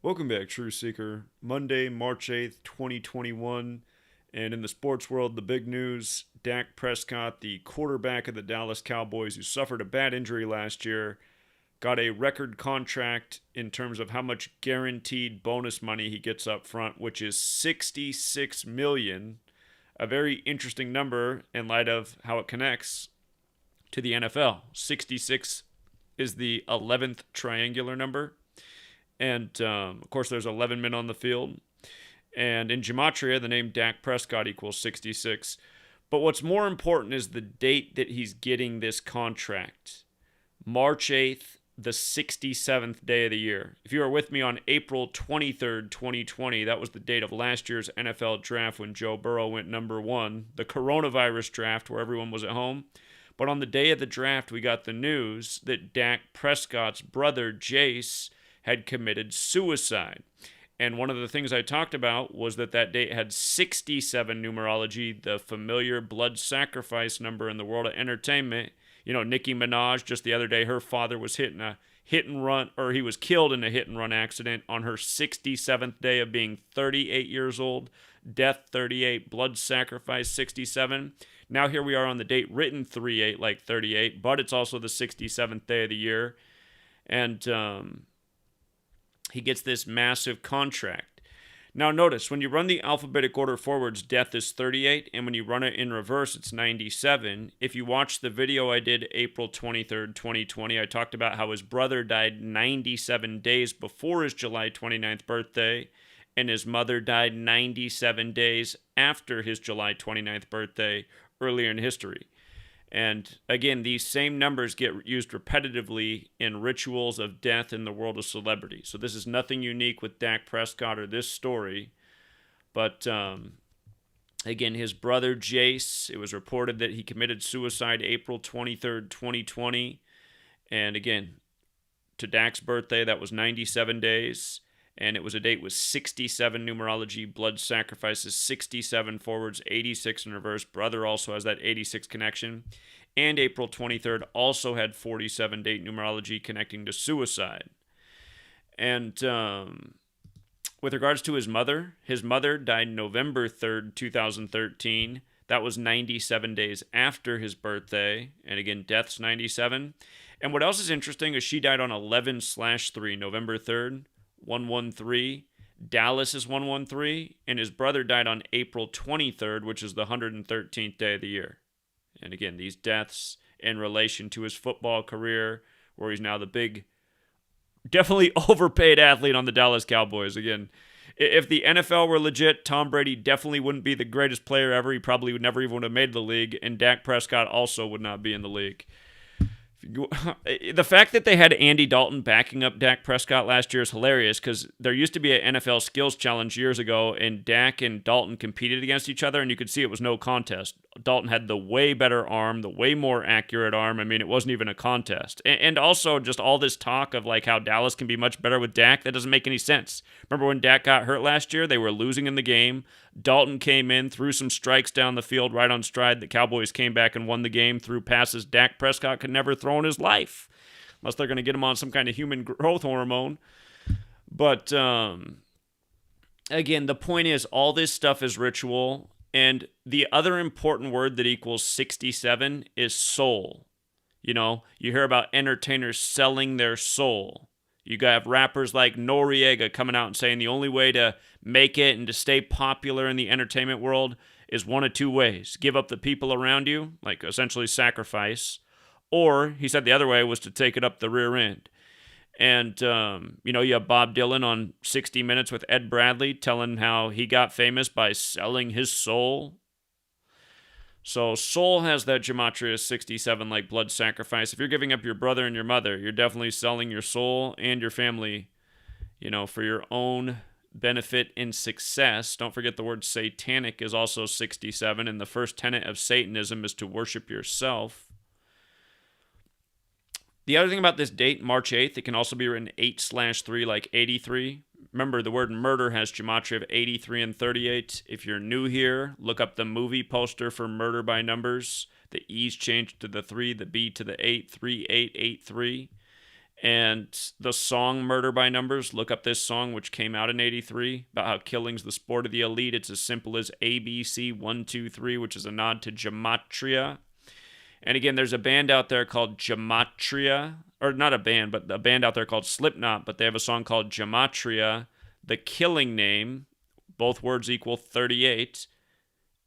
Welcome back, True Seeker. Monday, March 8th, 2021. And in the sports world, the big news: Dak Prescott, the quarterback of the Dallas Cowboys, who suffered a bad injury last year, got a record contract in terms of how much guaranteed bonus money he gets up front, which is $66 million. A very interesting number in light of how it connects to the NFL. 66 is the 11th triangular number. And of course, there's 11 men on the field. And in Gematria, the name Dak Prescott equals 66. But what's more important is the date that he's getting this contract. March 8th, the 67th day of the year. If you were with me on April 23rd, 2020, that was the date of last year's NFL draft when Joe Burrow went number one, the coronavirus draft where everyone was at home. But on the day of the draft, we got the news that Dak Prescott's brother, Jace, had committed suicide. And one of the things I talked about was that date had 67 numerology, the familiar blood sacrifice number in the world of entertainment. You know, Nicki Minaj, just the other day, her father was hit and run, or he was killed in a hit and run accident on her 67th day of being 38 years old. Death 38, blood sacrifice 67. Now here we are on the date written 38 like 38, but it's also the 67th day of the year. And he gets this massive contract. Now notice, when you run the alphabetic order forwards, death is 38, and when you run it in reverse, it's 97. If you watch the video I did April 23rd, 2020, I talked about how his brother died 97 days before his July 29th birthday, and his mother died 97 days after his July 29th birthday earlier in history. And again, these same numbers get used repetitively in rituals of death in the world of celebrity. So this is nothing unique with Dak Prescott or this story. But again, his brother Jace, it was reported that he committed suicide April 23rd, 2020. And again, to Dak's birthday, that was 97 days. And it was a date with 67 numerology, blood sacrifices, 67 forwards, 86 in reverse. Brother also has that 86 connection. And April 23rd also had 47 date numerology connecting to suicide. And with regards to his mother died November 3rd, 2013. That was 97 days after his birthday. And again, death's 97. And what else is interesting is she died on 11/3, November 3rd. 113. Dallas is 113, and his brother died on April 23rd, which is the 113th day of the year. And again, these deaths in relation to his football career, where he's now the big, definitely overpaid athlete on the Dallas Cowboys. Again, if the NFL were legit, Tom Brady definitely wouldn't be the greatest player ever. He probably would never even have made the league, and Dak Prescott also would not be in the league. The fact that they had Andy Dalton backing up Dak Prescott last year is hilarious because there used to be an NFL Skills Challenge years ago, and Dak and Dalton competed against each other, and you could see it was no contest. Dalton had the way better arm, the way more accurate arm. I mean, it wasn't even a contest. And also just all this talk of like how Dallas can be much better with Dak, that doesn't make any sense. Remember when Dak got hurt last year? They were losing in the game. Dalton came in, threw some strikes down the field right on stride. The Cowboys came back and won the game through passes Dak Prescott could never throw in his life, unless they're going to get him on some kind of human growth hormone. But again, the point is all this stuff is ritual. And the other important word that equals 67 is soul. You know, you hear about entertainers selling their soul. You have rappers like Noriega coming out and saying the only way to make it and to stay popular in the entertainment world is one of two ways. Give up the people around you, like essentially sacrifice. Or, he said the other way was to take it up the rear end. And, you have Bob Dylan on 60 Minutes with Ed Bradley telling how he got famous by selling his soul. So soul has that Gematria 67 like blood sacrifice. If you're giving up your brother and your mother, you're definitely selling your soul and your family, for your own benefit and success. Don't forget the word satanic is also 67, and the first tenet of Satanism is to worship yourself. The other thing about this date, March 8th, it can also be written 8/3 like 83. Remember, the word murder has gematria of 83 and 38. If you're new here, look up the movie poster for Murder by Numbers. The E's changed to the 3, the B to the 8, 3883. And the song Murder by Numbers, look up this song, which came out in 83, about how killing's the sport of the elite. It's as simple as ABC 1, 2, 3, which is a nod to Gematria. And again, there's a band out there called Gematria, or not a band, but a band out there called Slipknot, but they have a song called Gematria, the killing name, both words equal 38.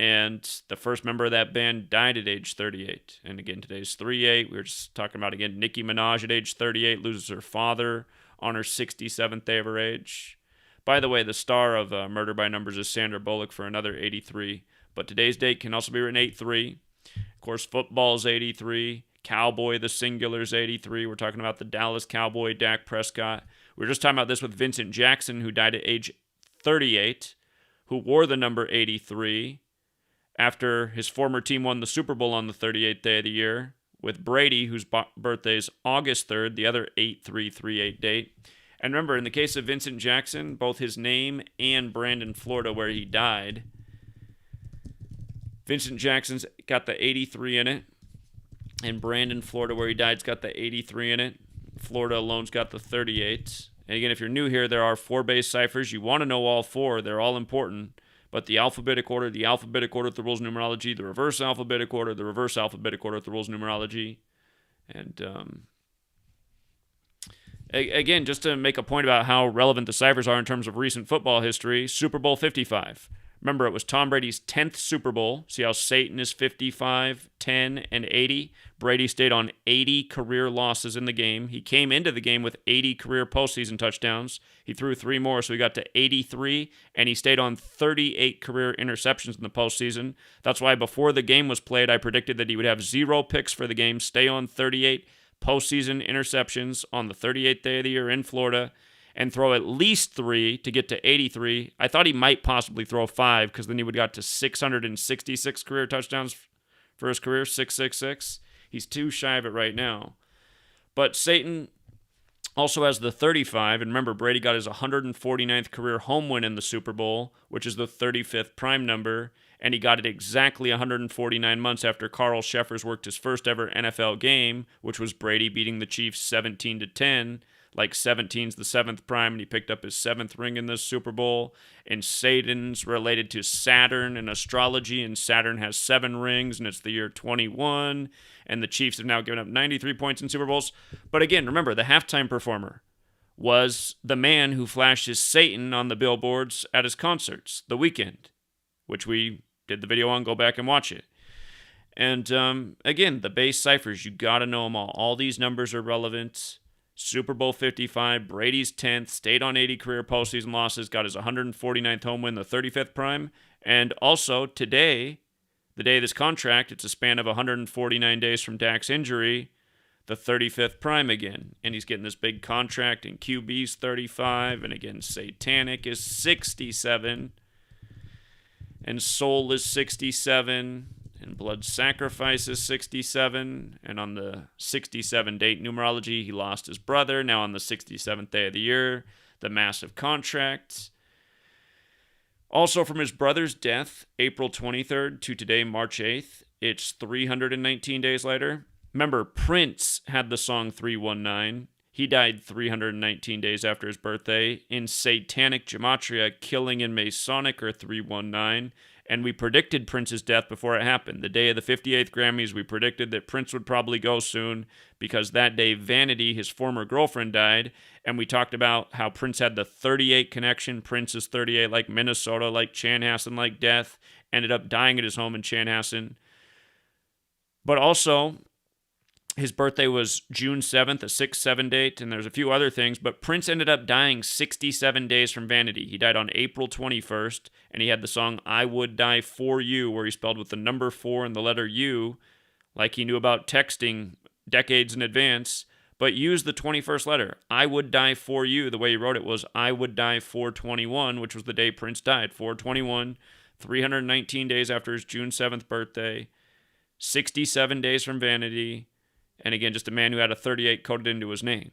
And the first member of that band died at age 38. And again, today's 3/8. We were just talking about, again, Nicki Minaj at age 38 loses her father on her 67th day of her age. By the way, the star of Murder by Numbers is Sandra Bullock for another 83. But today's date can also be written 8-3. Of course, football's 83. Cowboy, the singular's 83. We're talking about the Dallas Cowboy, Dak Prescott. We were just talking about this with Vincent Jackson, who died at age 38, who wore the number 83. After his former team won the Super Bowl on the 38th day of the year, with Brady, whose birthday is August 3rd, the other 8-3-3-8 date. And remember, in the case of Vincent Jackson, both his name and Brandon, Florida, where he died, Vincent Jackson's got the 83 in it, and Brandon, Florida, where he died's got the 83 in it. Florida alone's got the 38. And again, if you're new here, there are 4 base ciphers. You want to know all 4. They're all important. But the alphabetic order with the rules of numerology, the reverse alphabetic order with the rules of numerology. And again, just to make a point about how relevant the ciphers are in terms of recent football history, Super Bowl 55. Remember, it was Tom Brady's 10th Super Bowl. See how Satan is 55, 10, and 80? Brady stayed on 80 career losses in the game. He came into the game with 80 career postseason touchdowns. He threw 3 more, so he got to 83, and he stayed on 38 career interceptions in the postseason. That's why before the game was played, I predicted that he would have 0 picks for the game, stay on 38 postseason interceptions on the 38th day of the year in Florida, and throw at least 3 to get to 83. I thought he might possibly throw 5, because then he would have got to 666 career touchdowns for his career, 666. He's too shy of it right now. But Satan also has the 35, and remember, Brady got his 149th career home win in the Super Bowl, which is the 35th prime number, and he got it exactly 149 months after Carl Sheffers worked his first ever NFL game, which was Brady beating the Chiefs 17-10. Like 17's the 7th prime, and he picked up his 7th ring in this Super Bowl. And Satan's related to Saturn in astrology, and Saturn has 7 rings, and it's the year 21. And the Chiefs have now given up 93 points in Super Bowls. But again, remember, the halftime performer was the man who flashed his Satan on the billboards at his concerts, The Weeknd, which we did the video on. Go back and watch it. And again, the base ciphers, you got to know them all. All these numbers are relevant. Super Bowl 55, Brady's 10th, stayed on 80 career postseason losses, got his 149th home win, the 35th prime. And also today, the day of this contract, it's a span of 149 days from Dak's injury, the 35th prime again. And he's getting this big contract, and QB's 35, and again, Satanic is 67, and Soul is 67, and Blood Sacrifice is 67, and on the 67 date numerology, he lost his brother. Now on the 67th day of the year, the massive contract. Also from his brother's death, April 23rd to today, March 8th, it's 319 days later. Remember, Prince had the song 319. He died 319 days after his birthday. In Satanic Gematria, Killing and Masonic are 319. And we predicted Prince's death before it happened. The day of the 58th Grammys, we predicted that Prince would probably go soon, because that day Vanity, his former girlfriend, died. And we talked about how Prince had the 38 connection. Prince is 38, like Minnesota, like Chanhassen, like death. Ended up dying at his home in Chanhassen. But also, his birthday was June 7th, a 6-7 date, and there's a few other things, but Prince ended up dying 67 days from Vanity. He died on April 21st, and he had the song I Would Die For You, where he spelled with the number 4 and the letter U, like he knew about texting decades in advance, but used the 21st letter. I Would Die For You, the way he wrote it was I Would Die 4/21, which was the day Prince died, 4/21, 319 days after his June 7th birthday, 67 days from Vanity. And again, just a man who had a 38 coded into his name.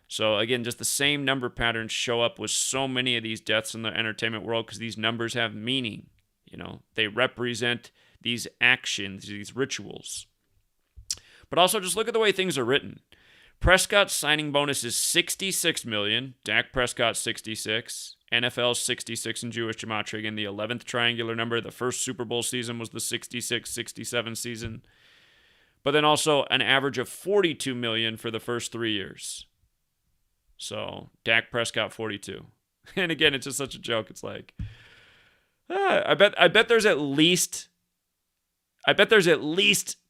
So again, just the same number patterns show up with so many of these deaths in the entertainment world, because these numbers have meaning. You know, they represent these actions, these rituals. But also just look at the way things are written. Prescott's signing bonus is $66 million. Dak Prescott, 66. NFL 66 in Jewish Gematria. Again, the 11th triangular number. The first Super Bowl season was the 66-67 season. But then also an average of $42 million for the first 3 years. So, Dak Prescott, 42. And again, it's just such a joke. It's like, I bet there's at least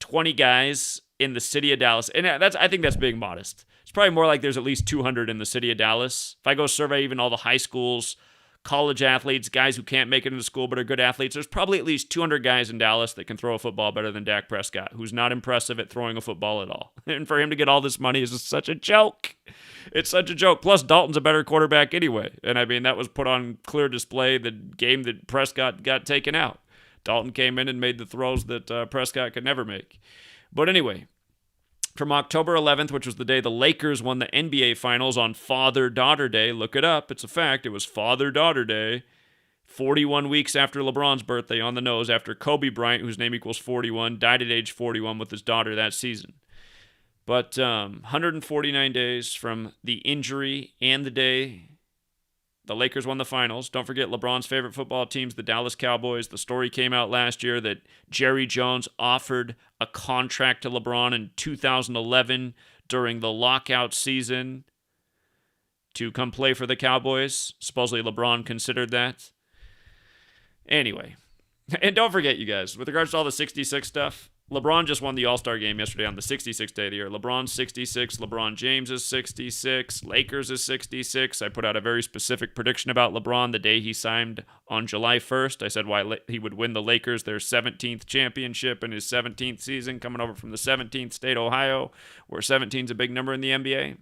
20 guys in the city of Dallas. And I think that's being modest. It's probably more like there's at least 200 in the city of Dallas. If I go survey even all the high schools, college athletes, guys who can't make it into school but are good athletes, there's probably at least 200 guys in Dallas that can throw a football better than Dak Prescott, who's not impressive at throwing a football at all. And for him to get all this money is just such a joke. It's such a joke. Plus, Dalton's a better quarterback anyway. And I mean, that was put on clear display the game that Prescott got taken out. Dalton came in and made the throws that Prescott could never make. But anyway, from October 11th, which was the day the Lakers won the NBA Finals on Father-Daughter Day, look it up, it's a fact, it was Father-Daughter Day, 41 weeks after LeBron's birthday, on the nose, after Kobe Bryant, whose name equals 41, died at age 41 with his daughter that season. But 149 days from the injury and the day the Lakers won the finals. Don't forget LeBron's favorite football teams, the Dallas Cowboys. The story came out last year that Jerry Jones offered a contract to LeBron in 2011 during the lockout season to come play for the Cowboys. Supposedly LeBron considered that. Anyway, and don't forget, you guys, with regards to all the 66 stuff, LeBron just won the All-Star game yesterday on the 66th day of the year. LeBron's 66. LeBron James is 66. Lakers is 66. I put out a very specific prediction about LeBron the day he signed on July 1st. I said why he would win the Lakers their 17th championship in his 17th season, coming over from the 17th state, Ohio, where 17 is a big number in the NBA.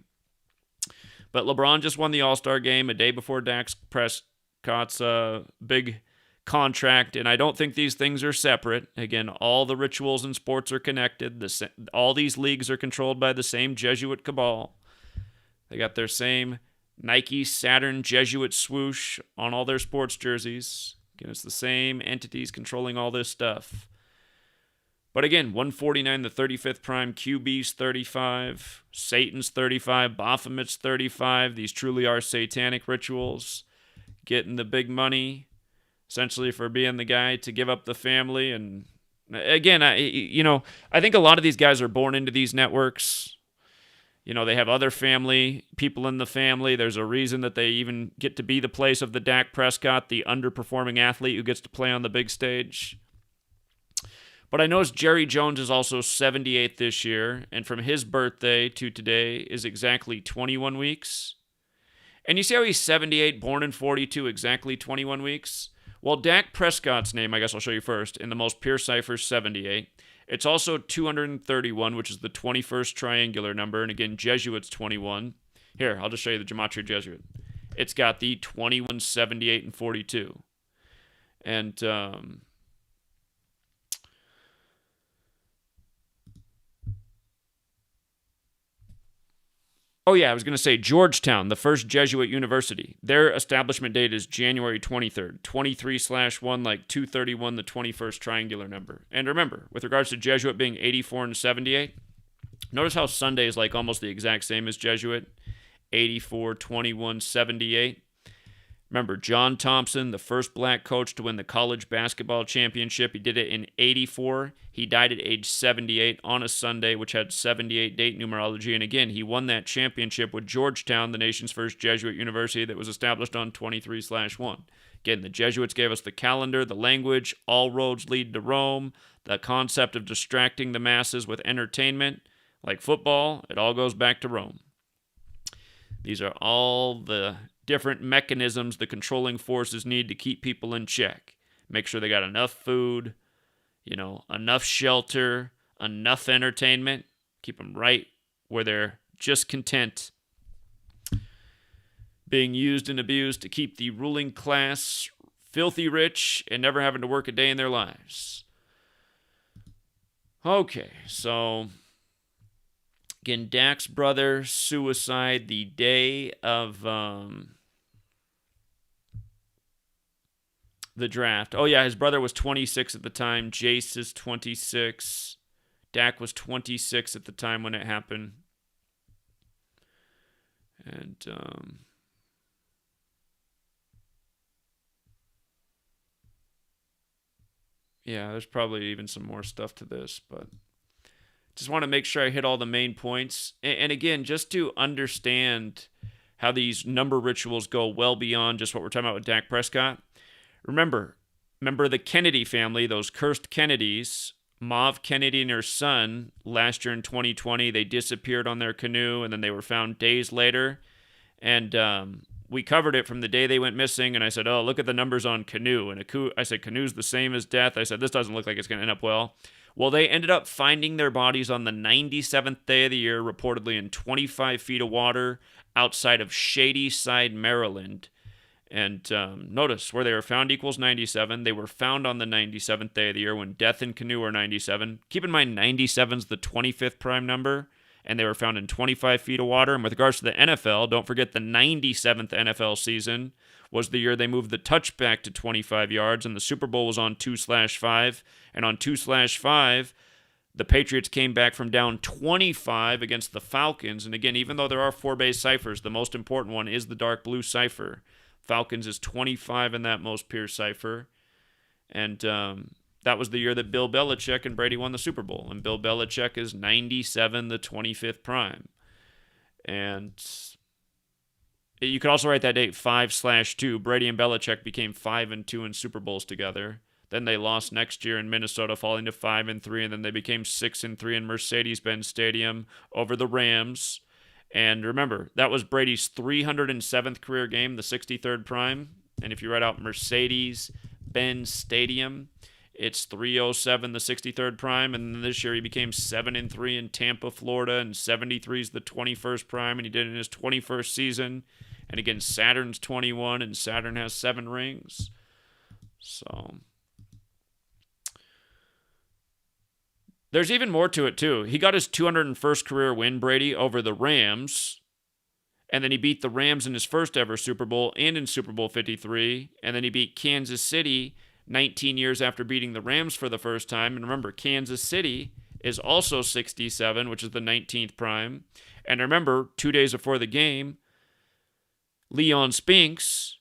But LeBron just won the All-Star game a day before Dak Prescott's big contract, and I don't think these things are separate. Again, all the rituals in sports are connected. All these leagues are controlled by the same Jesuit cabal. They got their same Nike Saturn Jesuit swoosh on all their sports jerseys. Again, it's the same entities controlling all this stuff. But again, 149, the 35th prime, QB's 35, Satan's 35, Baphomet's 35. These truly are satanic rituals. Getting the big money, essentially for being the guy to give up the family. And again, I think a lot of these guys are born into these networks. You know, they have other family, people in the family. There's a reason that they even get to be the place of the Dak Prescott, the underperforming athlete who gets to play on the big stage. But I noticed Jerry Jones is also 78 this year, and from his birthday to today is exactly 21 weeks. And you see how he's 78, born in 42, exactly 21 weeks? Well, Dak Prescott's name, I guess I'll show you first, in the most pure cipher, 78. It's also 231, which is the 21st triangular number. And again, Jesuit's 21. Here, I'll just show you the Gematria Jesuit. It's got the 21, 78, and 42. And oh, yeah, I was going to say Georgetown, the first Jesuit university. Their establishment date is January 23rd. 23/1, like 231, the 21st triangular number. And remember, with regards to Jesuit being 84 and 78, notice how Sunday is like almost the exact same as Jesuit. 84, 21, 78. Remember, John Thompson, the first black coach to win the college basketball championship. He did it in 84. He died at age 78 on a Sunday, which had 78 date numerology. And again, he won that championship with Georgetown, the nation's first Jesuit university that was established on 23/1. Again, the Jesuits gave us the calendar, the language, all roads lead to Rome, the concept of distracting the masses with entertainment, like football. It all goes back to Rome. These are all the different mechanisms the controlling forces need to keep people in check. Make sure they got enough food, enough shelter, enough entertainment. Keep them right where they're just content being used and abused to keep the ruling class filthy rich and never having to work a day in their lives. Okay, so again, Dak's brother, suicide the day of the draft. Oh, yeah, his brother was 26 at the time. Jace is 26. Dak was 26 at the time when it happened. And yeah, there's probably even some more stuff to this, but just want to make sure I hit all the main points. And again, just to understand how these number rituals go well beyond just what we're talking about with Dak Prescott. Remember the Kennedy family, those cursed Kennedys, Mav Kennedy and her son, last year in 2020, they disappeared on their canoe and then they were found days later. And we covered it from the day they went missing. And I said, oh, look at the numbers on canoe. And I said, canoe's the same as death. I said, this doesn't look like it's going to end up well. Well, they ended up finding their bodies on the 97th day of the year, reportedly in 25 feet of water outside of Shadyside, Maryland. And notice where they were found equals 97. They were found on the 97th day of the year when death and canoe are 97. Keep in mind, 97 is the 25th prime number, and they were found in 25 feet of water. And with regards to the NFL, don't forget the 97th NFL season was the year they moved the touchback to 25 yards, and the Super Bowl was on 2/5. And on 2/5, the Patriots came back from down 25 against the Falcons. And again, even though there are 4 base ciphers, the most important one is the dark blue cipher. Falcons is 25 in that most pure cipher. And that was the year that Bill Belichick and Brady won the Super Bowl. And Bill Belichick is 97, the 25th prime. And you could also write that date 5/2. Brady and Belichick became 5-2 in Super Bowls together. Then they lost next year in Minnesota, falling to 5-3, and then they became 6-3 in Mercedes-Benz Stadium over the Rams. And remember, that was Brady's 307th career game, the 63rd prime. And if you write out Mercedes-Benz Stadium, it's 307, the 63rd prime. And then this year he became 7-3 in Tampa, Florida, and 73 is the 21st prime, and he did it in his 21st season. And again, Saturn's 21, and Saturn has 7 rings. So there's even more to it, too. He got his 201st career win, Brady, over the Rams. And then he beat the Rams in his first ever Super Bowl and in Super Bowl 53. And then he beat Kansas City 19 years after beating the Rams for the first time. And remember, Kansas City is also 67, which is the 19th prime. And remember, 2 days before the game, Leon Spinks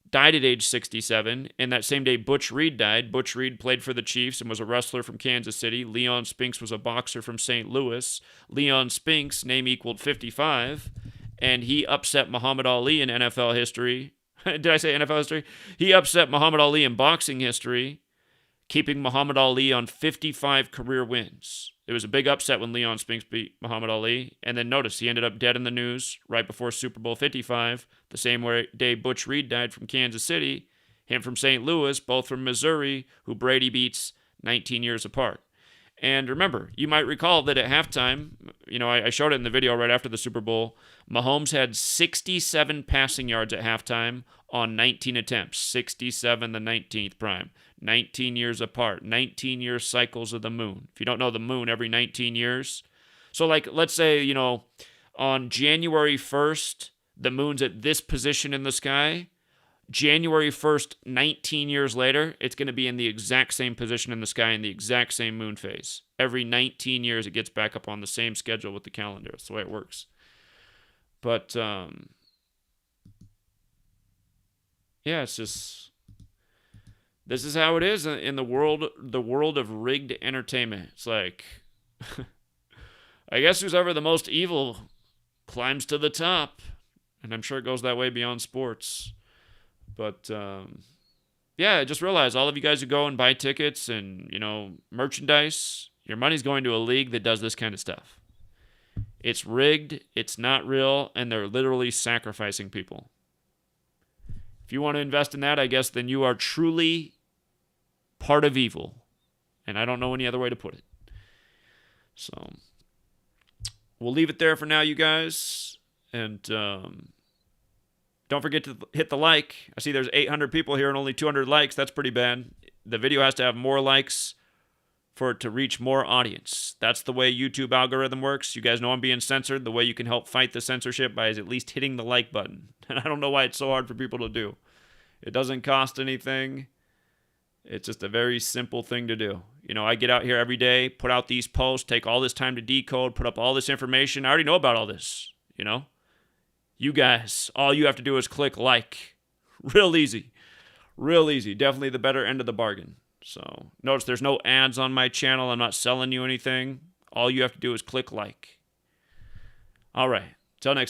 died at age 67, and that same day Butch Reed died. Butch Reed played for the Chiefs and was a wrestler from Kansas City. Leon Spinks was a boxer from St. Louis. Leon Spinks' name equaled 55, and he upset Muhammad Ali in NFL history. Did I say NFL history? He upset Muhammad Ali in boxing history, keeping Muhammad Ali on 55 career wins. It was a big upset when Leon Spinks beat Muhammad Ali. And then notice, he ended up dead in the news right before Super Bowl 55, the same day Butch Reed died from Kansas City, him from St. Louis, both from Missouri, who Brady beats 19 years apart. And remember, you might recall that at halftime, I showed it in the video right after the Super Bowl, Mahomes had 67 passing yards at halftime on 19 attempts. 67, the 19th prime. 19 years apart. 19-year cycles of the moon. If you don't know the moon, every 19 years. So, let's say, on January 1st, the moon's at this position in the sky. January 1st, 19 years later, it's going to be in the exact same position in the sky in the exact same moon phase. Every 19 years, it gets back up on the same schedule with the calendar. That's the way it works. But, it's just, this is how it is in the world of rigged entertainment. It's like, I guess who's ever the most evil climbs to the top. And I'm sure it goes that way beyond sports. But, I just realized all of you guys who go and buy tickets and, merchandise, your money's going to a league that does this kind of stuff. It's rigged, it's not real, and they're literally sacrificing people. If you want to invest in that, I guess then you are truly part of evil. And I don't know any other way to put it. So, we'll leave it there for now, you guys. And, don't forget to hit the like. I see there's 800 people here and only 200 likes. That's pretty bad. The video has to have more likes for it to reach more audience. That's the way YouTube algorithm works. You guys know I'm being censored. The way you can help fight the censorship by is at least hitting the like button. And I don't know why it's so hard for people to do. It doesn't cost anything. It's just a very simple thing to do. I get out here every day, put out these posts, take all this time to decode, put up all this information. I already know about all this, You guys, all you have to do is click like. Real easy. Real easy. Definitely the better end of the bargain. So notice there's no ads on my channel. I'm not selling you anything. All you have to do is click like. All right. Till next time.